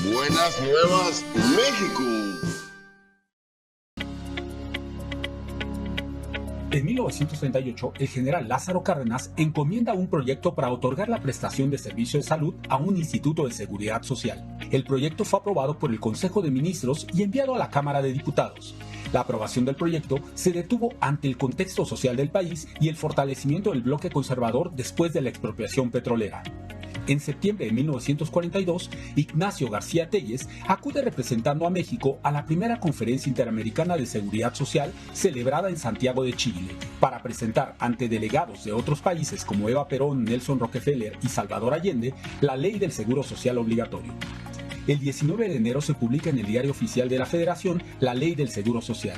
Buenas Nuevas, México. En 1938, el general Lázaro Cárdenas encomienda un proyecto para otorgar la prestación de servicio de salud a un instituto de seguridad social. El proyecto fue aprobado por el Consejo de Ministros y enviado a la Cámara de Diputados. La aprobación del proyecto se detuvo ante el contexto social del país y el fortalecimiento del bloque conservador después de la expropiación petrolera. En septiembre de 1942, Ignacio García Telles acude representando a México a la primera Conferencia Interamericana de Seguridad Social celebrada en Santiago de Chile, para presentar ante delegados de otros países como Eva Perón, Nelson Rockefeller y Salvador Allende la Ley del Seguro Social Obligatorio. El 19 de enero se publica en el Diario Oficial de la Federación la Ley del Seguro Social.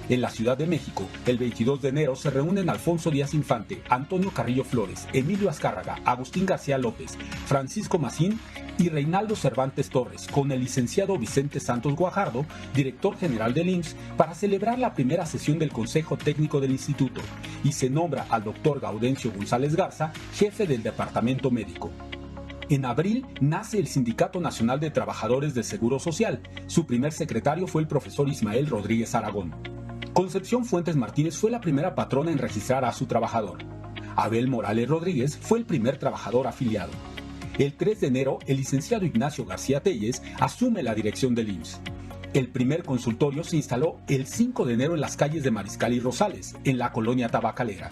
En la Ciudad de México, el 22 de enero se reúnen Alfonso Díaz Infante, Antonio Carrillo Flores, Emilio Azcárraga, Agustín García López, Francisco Macín y Reinaldo Cervantes Torres, con el licenciado Vicente Santos Guajardo, director general del IMSS, para celebrar la primera sesión del Consejo Técnico del Instituto, y se nombra al doctor Gaudencio González Garza, jefe del Departamento Médico. En abril nace el Sindicato Nacional de Trabajadores del Seguro Social. Su primer secretario fue el profesor Ismael Rodríguez Aragón. Concepción Fuentes Martínez fue la primera patrona en registrar a su trabajador. Abel Morales Rodríguez fue el primer trabajador afiliado. El 3 de enero, el licenciado Ignacio García Telles asume la dirección del IMSS. El primer consultorio se instaló el 5 de enero en las calles de Mariscal y Rosales, en la colonia tabacalera.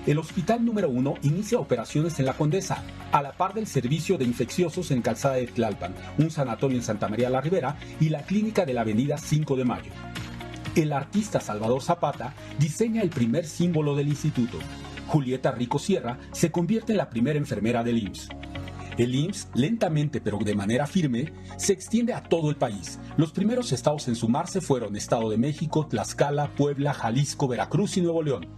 El Hospital número 1 inicia operaciones en La Condesa, a la par del servicio de infecciosos en Calzada de Tlalpan, un sanatorio en Santa María la Ribera y la clínica de la avenida 5 de Mayo. El artista Salvador Zapata diseña el primer símbolo del instituto. Julieta Rico Sierra se convierte en la primera enfermera del IMSS. El IMSS, lentamente pero de manera firme, se extiende a todo el país. Los primeros estados en sumarse fueron Estado de México, Tlaxcala, Puebla, Jalisco, Veracruz y Nuevo León.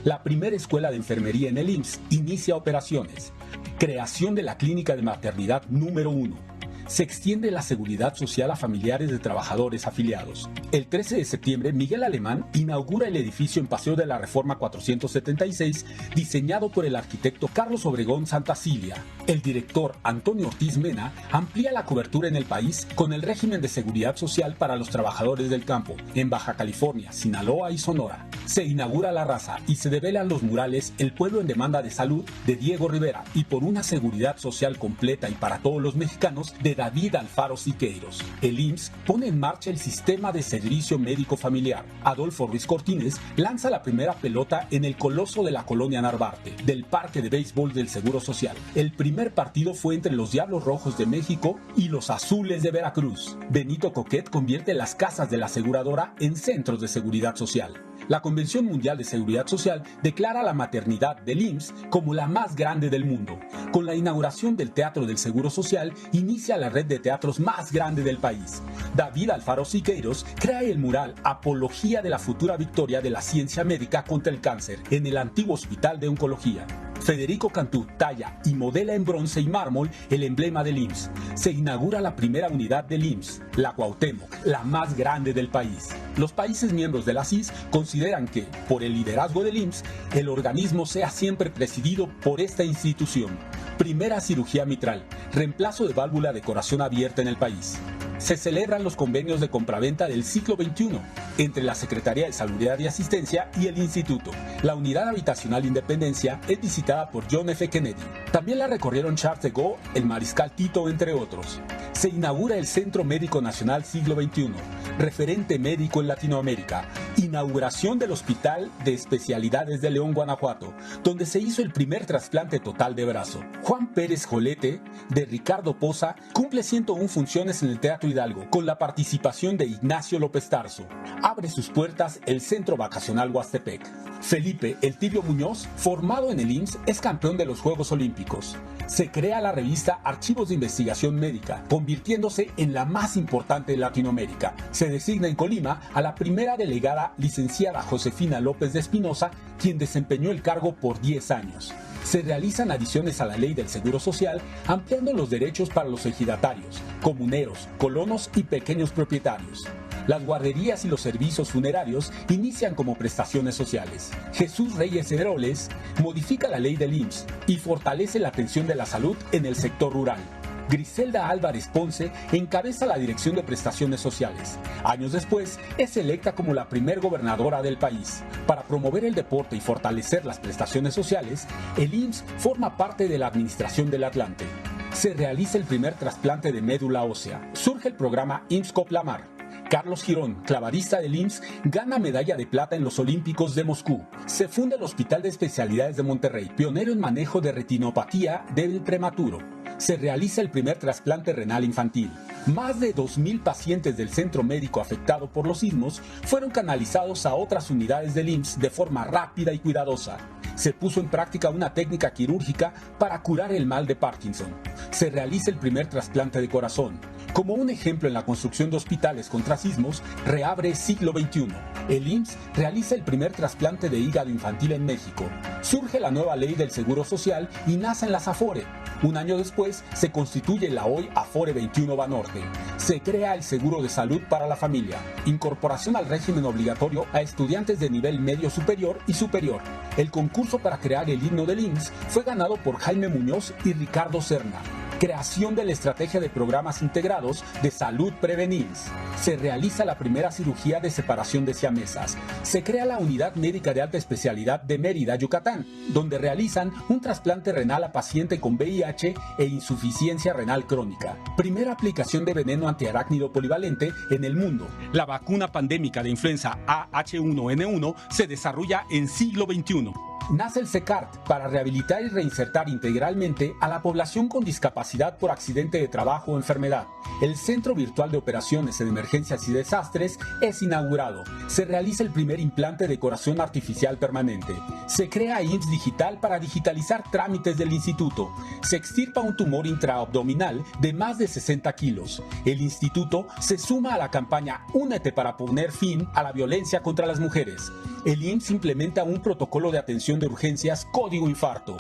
La primera escuela de enfermería en el IMSS inicia operaciones. Creación de la clínica de maternidad número 1. Se extiende la seguridad social a familiares de trabajadores afiliados. El 13 de septiembre, Miguel Alemán inaugura el edificio en Paseo de la Reforma 476, diseñado por el arquitecto Carlos Obregón Santacilia. El director Antonio Ortiz Mena amplía la cobertura en el país con el régimen de seguridad social para los trabajadores del campo, en Baja California, Sinaloa y Sonora. Se inaugura La Raza y se develan los murales El Pueblo en Demanda de Salud de Diego Rivera y Por una seguridad social completa y para todos los mexicanos de David Alfaro Siqueiros. El IMSS pone en marcha el sistema de servicio médico familiar. Adolfo Ruiz Cortines lanza la primera pelota en el coloso de la colonia Narvarte, del Parque de Béisbol del Seguro Social. El primer partido fue entre los Diablos Rojos de México y los Azules de Veracruz. Benito Coquet convierte las casas de la aseguradora en centros de seguridad social. La Convención Mundial de Seguridad Social declara la maternidad del IMSS como la más grande del mundo. Con la inauguración del Teatro del Seguro Social, inicia la red de teatros más grande del país. David Alfaro Siqueiros crea el mural Apología de la futura victoria de la ciencia médica contra el cáncer en el antiguo Hospital de Oncología. Federico Cantú talla y modela en bronce y mármol el emblema del IMSS. Se inaugura la primera unidad del IMSS, la Cuauhtémoc, la más grande del país. Los países miembros de la CIS consideran que, por el liderazgo del IMSS, el organismo sea siempre presidido por esta institución. Primera cirugía mitral, reemplazo de válvula de corazón abierta en el país. Se celebran los convenios de compraventa del siglo XXI entre la Secretaría de Salubridad y Asistencia y el Instituto. La unidad habitacional Independencia es visitada por John F. Kennedy. También la recorrieron Charles de Gaulle, el Mariscal Tito, entre otros. Se inaugura el Centro Médico Nacional Siglo XXI, referente médico en Latinoamérica. Inauguración del Hospital de Especialidades de León, Guanajuato, donde se hizo el primer trasplante total de brazo. Juan Pérez Jolete, de Ricardo Poza, cumple 101 funciones en el Teatro Hidalgo, con la participación de Ignacio López Tarso. Abre sus puertas el Centro Vacacional Huastepec. Felipe El Tibio Muñoz, formado en el IMSS, es campeón de los Juegos Olímpicos. Se crea la revista Archivos de Investigación Médica, convirtiéndose en la más importante de Latinoamérica. Se designa en Colima a la primera delegada, licenciada Josefina López de Espinosa, quien desempeñó el cargo por 10 años. Se realizan adiciones a la Ley del Seguro Social, ampliando los derechos para los ejidatarios, comuneros, colonos y pequeños propietarios. Las guarderías y los servicios funerarios inician como prestaciones sociales. Jesús Reyes Heroles modifica la ley del IMSS y fortalece la atención de la salud en el sector rural. Griselda Álvarez Ponce encabeza la Dirección de Prestaciones Sociales. Años después, es electa como la primer gobernadora del país. Para promover el deporte y fortalecer las prestaciones sociales, el IMSS forma parte de la Administración del Atlante. Se realiza el primer trasplante de médula ósea. Surge el programa IMSS Coplamar. Carlos Girón, clavadista del IMSS, gana medalla de plata en los Olímpicos de Moscú. Se funda el Hospital de Especialidades de Monterrey, pionero en manejo de retinopatía del prematuro. Se realiza el primer trasplante renal infantil. Más de 2.000 pacientes del centro médico afectado por los sismos fueron canalizados a otras unidades del IMSS de forma rápida y cuidadosa. Se puso en práctica una técnica quirúrgica para curar el mal de Parkinson. Se realiza el primer trasplante de corazón. Como un ejemplo en la construcción de hospitales contra sismos, reabre Siglo XXI. El IMSS realiza el primer trasplante de hígado infantil en México. Surge la nueva ley del Seguro Social y nacen las Afore. Un año después se constituye la hoy Afore 21 Banorte. Se crea el Seguro de Salud para la Familia. Incorporación al régimen obligatorio a estudiantes de nivel medio superior y superior. El concurso para crear el himno del IMSS fue ganado por Jaime Muñoz y Ricardo Serna. Creación de la estrategia de programas integrados de salud Prevenins. Se realiza la primera cirugía de separación de siamesas. Se crea la unidad médica de alta especialidad de Mérida, Yucatán, donde realizan un trasplante renal a paciente con VIH e insuficiencia renal crónica. Primera aplicación de veneno antiarácnido polivalente en el mundo. La vacuna pandémica de influenza AH1N1 se desarrolla en siglo XXI. Nace el CECART para rehabilitar y reinsertar integralmente a la población con discapacidad por accidente de trabajo o enfermedad. El Centro Virtual de Operaciones en Emergencias y Desastres es inaugurado. Se realiza el primer implante de corazón artificial permanente. Se crea IMSS Digital para digitalizar trámites del instituto. Se extirpa un tumor intraabdominal de más de 60 kilos. El instituto se suma a la campaña Únete para poner fin a la violencia contra las mujeres. El IMSS implementa un protocolo de atención de urgencias Código Infarto.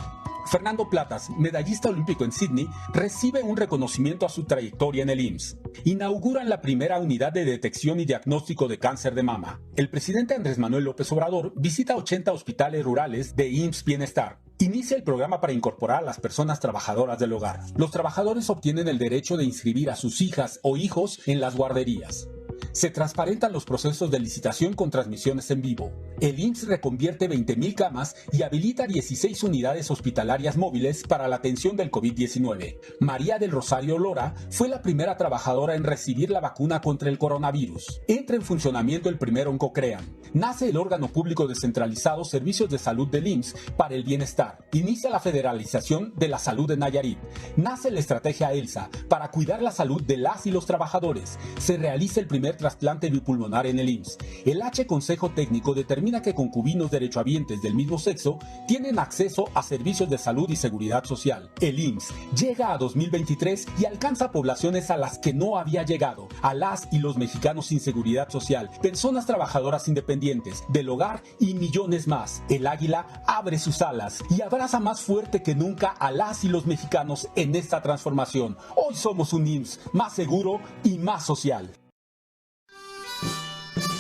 Fernando Platas, medallista olímpico en Sydney, recibe un reconocimiento a su trayectoria en el IMSS. Inauguran la primera unidad de detección y diagnóstico de cáncer de mama. El presidente Andrés Manuel López Obrador visita 80 hospitales rurales de IMSS Bienestar. Inicia el programa para incorporar a las personas trabajadoras del hogar. Los trabajadores obtienen el derecho de inscribir a sus hijas o hijos en las guarderías. Se transparentan los procesos de licitación con transmisiones en vivo. El IMSS reconvierte 20.000 camas y habilita 16 unidades hospitalarias móviles para la atención del COVID-19. María del Rosario Lora fue la primera trabajadora en recibir la vacuna contra el coronavirus. Entra en funcionamiento el primer Oncocrean. Nace el órgano público descentralizado Servicios de Salud del IMSS para el Bienestar. Inicia la federalización de la salud de Nayarit. Nace la estrategia ELSA para cuidar la salud de las y los trabajadores. Se realiza el primer trasplante bipulmonar en el IMSS. El Consejo Técnico determina que concubinos derechohabientes del mismo sexo tienen acceso a servicios de salud y seguridad social. El IMSS llega a 2023 y alcanza poblaciones a las que no había llegado, a las y los mexicanos sin seguridad social, personas trabajadoras independientes, del hogar y millones más. El águila abre sus alas y abraza más fuerte que nunca a las y los mexicanos en esta transformación. Hoy somos un IMSS más seguro y más social.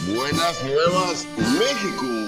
Buenas nuevas, México.